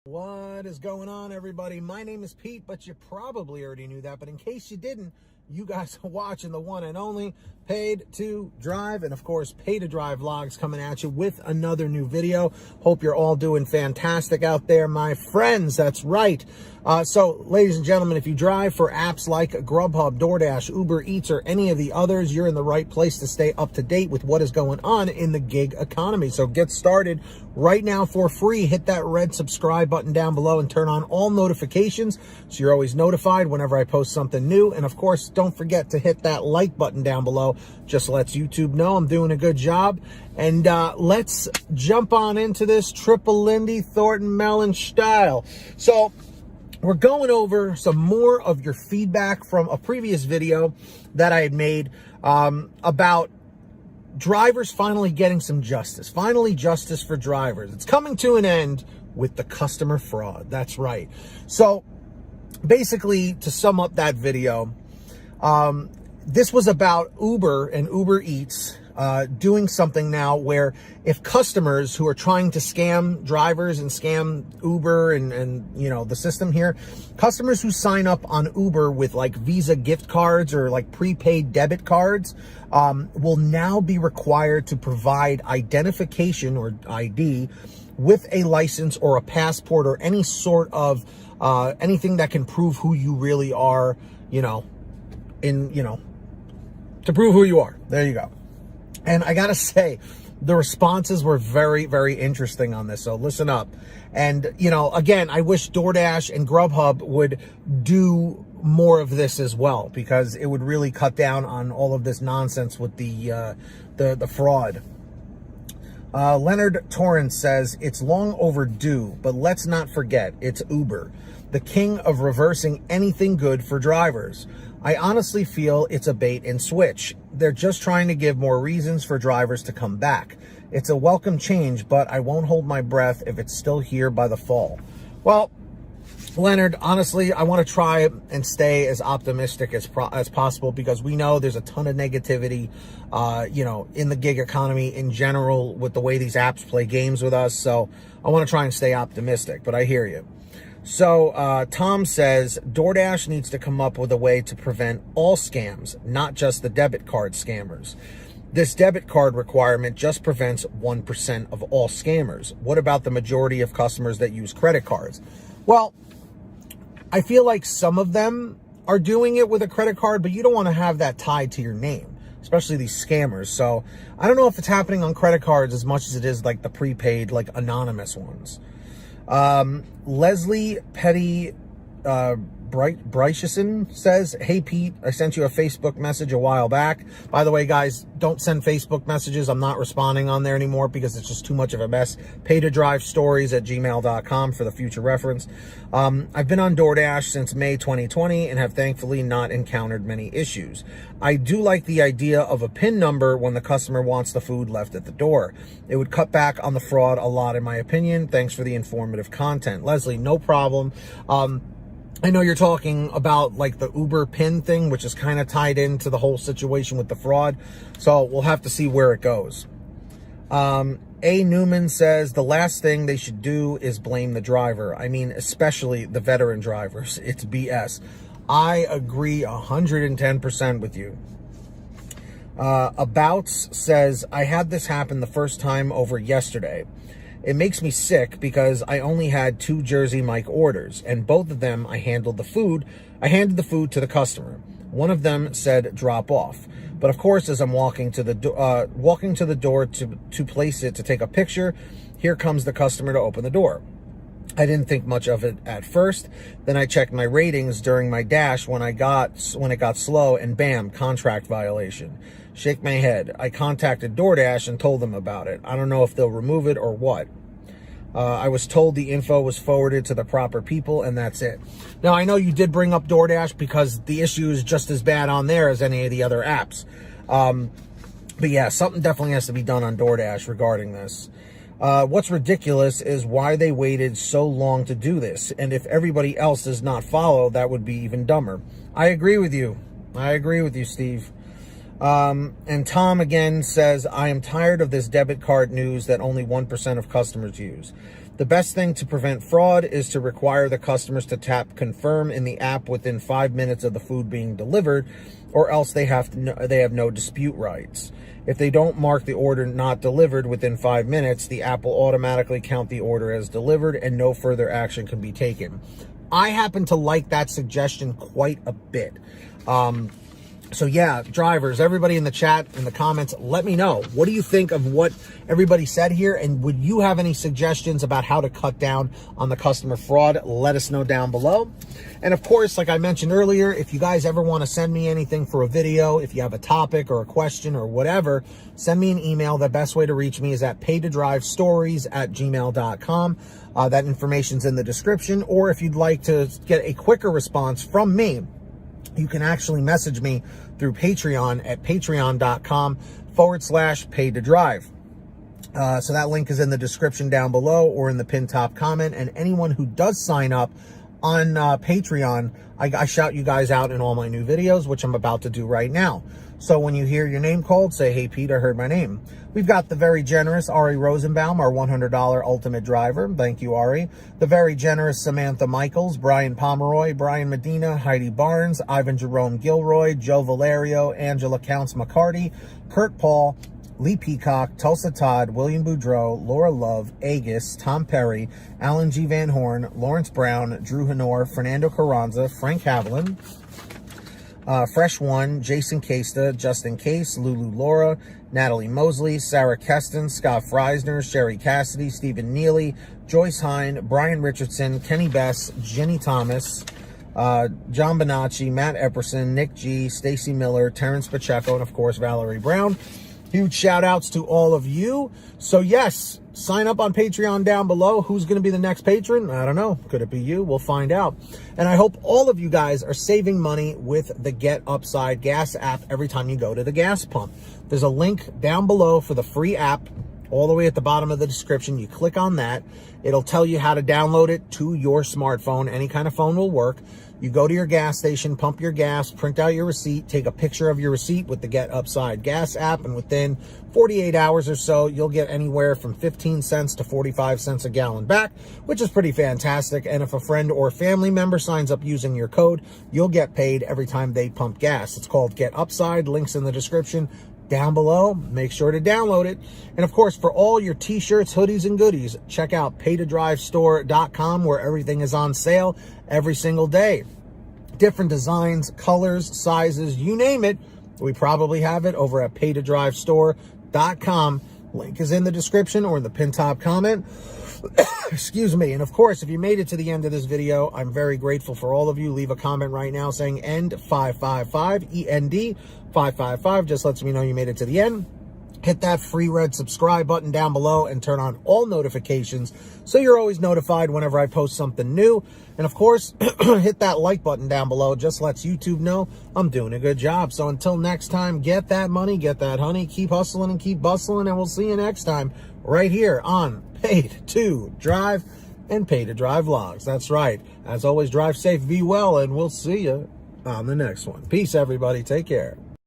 What is going on, everybody? My name is Pete, but you probably already knew that. But in case you didn't, you guys are watching the one and only Paid to Drive, and of course, Pay to Drive vlogs coming at you with another new video. Hope you're all doing fantastic out there, my friends. That's right. So, ladies and gentlemen, if you drive for apps like GrubHub, DoorDash, Uber Eats, or any of the others, you're in the right place to stay up to date with what is going on in the gig economy. So get started right now for free. Hit that red subscribe button down below and turn on all notifications so you're always notified whenever I post something new. And of course, don't forget to hit that like button down below. Just lets YouTube know I'm doing a good job. And let's jump on into this triple Lindy Thornton Mellon style. So we're going over some more of your feedback from a previous video that I had made about drivers finally getting some justice. Finally, justice for drivers. It's coming to an end with the customer fraud. That's right. So basically, to sum up that video, this was about Uber and UberEATS doing something now where if customers who are trying to scam drivers and scam Uber and you know, the system here, customers who sign up on Uber with like Visa gift cards or like prepaid debit cards will now be required to provide identification or ID with a license or a passport or any sort of anything that can prove who you really are, to prove who you are. There you go. And I gotta say, the responses were very, very interesting on this. So listen up. And, again, I wish DoorDash and GrubHub would do more of this as well, because it would really cut down on all of this nonsense with the fraud. Leonard Torrance says, it's long overdue, but let's not forget, it's Uber, the king of reversing anything good for drivers. I honestly feel it's a bait and switch. They're just trying to give more reasons for drivers to come back. It's a welcome change, but I won't hold my breath if it's still here by the fall. Well, Leonard, honestly, I want to try and stay as optimistic as possible, because we know there's a ton of negativity, in the gig economy in general with the way these apps play games with us. So I want to try and stay optimistic, but I hear you. So Tom says, DoorDash needs to come up with a way to prevent all scams, not just the debit card scammers. This debit card requirement just prevents 1% of all scammers. What about the majority of customers that use credit cards? Well, I feel like some of them are doing it with a credit card, but you don't want to have that tied to your name, especially these scammers. So I don't know if it's happening on credit cards as much as it is like the prepaid, like anonymous ones. Leslie Petty Brycheson says, hey Pete, I sent you a Facebook message a while back. By the way, guys, don't send Facebook messages. I'm not responding on there anymore because it's just too much of a mess. paytodrivestories@gmail.com for the future reference. I've been on DoorDash since May 2020 and have thankfully not encountered many issues. I do like the idea of a PIN number when the customer wants the food left at the door. It would cut back on the fraud a lot, in my opinion. Thanks for the informative content. Leslie, no problem. I know you're talking about like the Uber PIN thing, which is kind of tied into the whole situation with the fraud. So we'll have to see where it goes. A. Newman says, the last thing they should do is blame the driver. I mean, especially the veteran drivers. It's BS. I agree 110% with you. Abouts says, I had this happen the first time over yesterday. It makes me sick because I only had 2 Jersey Mike orders, and both of them I handed the food to the customer. One of them said drop off, but of course, as I'm walking to the door to place it to take a picture, here comes the customer to open the door. I didn't think much of it at first. Then I checked my ratings during my dash when it got slow, and bam, contract violation. Shake my head. I contacted DoorDash and told them about it. I don't know if they'll remove it or what. I was told the info was forwarded to the proper people, and that's it. Now, I know you did bring up DoorDash because the issue is just as bad on there as any of the other apps. But yeah, something definitely has to be done on DoorDash regarding this. What's ridiculous is why they waited so long to do this. And if everybody else does not follow, that would be even dumber. I agree with you. Steve. And Tom again says, I am tired of this debit card news that only 1% of customers use. The best thing to prevent fraud is to require the customers to tap confirm in the app within 5 minutes of the food being delivered, or else they have no dispute rights. If they don't mark the order not delivered within 5 minutes, the app will automatically count the order as delivered and no further action can be taken. I happen to like that suggestion quite a bit. So yeah, drivers, everybody in the chat, in the comments, let me know. What do you think of what everybody said here? And would you have any suggestions about how to cut down on the customer fraud? Let us know down below. And of course, like I mentioned earlier, if you guys ever want to send me anything for a video, if you have a topic or a question or whatever, send me an email. The best way to reach me is at paytodrivestories@gmail.com. That information's in the description. Or if you'd like to get a quicker response from me, you can actually message me through Patreon at patreon.com/paytodrive. So that link is in the description down below or in the pinned top comment. And anyone who does sign up on Patreon, I shout you guys out in all my new videos, which I'm about to do right now. So when you hear your name called, say, "Hey, Pete, I heard my name." We've got the very generous Ari Rosenbaum, our $100 ultimate driver. Thank you, Ari. The very generous Samantha Michaels, Brian Pomeroy, Brian Medina, Heidi Barnes, Ivan Jerome Gilroy, Joe Valerio, Angela Counts McCarty, Kurt Paul, Lee Peacock, Tulsa Todd, William Boudreau, Laura Love, Agus, Tom Perry, Alan G. Van Horn, Lawrence Brown, Drew Hanor, Fernando Carranza, Frank Haviland, Fresh One, Jason Casta, Justin Case, Lulu Laura, Natalie Mosley, Sarah Keston, Scott Freisner, Sherry Cassidy, Stephen Neely, Joyce Hine, Brian Richardson, Kenny Bess, Jenny Thomas, John Bonacci, Matt Epperson, Nick G, Stacy Miller, Terrence Pacheco, and of course, Valerie Brown. Huge shout outs to all of you. So yes, sign up on Patreon down below. Who's going to be the next patron? I don't know. Could it be you? We'll find out. And I hope all of you guys are saving money with the Get Upside gas app every time you go to the gas pump. There's a link down below for the free app, all the way at the bottom of the description. You click on that. It'll tell you how to download it to your smartphone. Any kind of phone will work. You go to your gas station, pump your gas, print out your receipt, take a picture of your receipt with the Get Upside gas app, and within 48 hours or so, you'll get anywhere from 15 cents to 45 cents a gallon back, which is pretty fantastic. And if a friend or family member signs up using your code, you'll get paid every time they pump gas. It's called Get Upside. Links in the description down below. Make sure to download it. And of course, for all your t-shirts, hoodies, and goodies, check out paytodrivestore.com, where everything is on sale every single day. Different designs, colors, sizes, you name it. We probably have it over at paytodrivestore.com. Link is in the description or in the pinned top comment. Excuse me. And of course, if you made it to the end of this video, I'm very grateful for all of you. Leave a comment right now saying END555, END 555. Just lets me know you made it to the end. Hit that free red subscribe button down below and turn on all notifications so you're always notified whenever I post something new. And of course, hit that like button down below. Just lets YouTube know I'm doing a good job. So until next time, get that money, get that honey, keep hustling and keep bustling, and we'll see you next time right here on Paid to Drive and Pay to Drive Vlogs. That's right. As always, drive safe, be well, and we'll see you on the next one. Peace, everybody. Take care.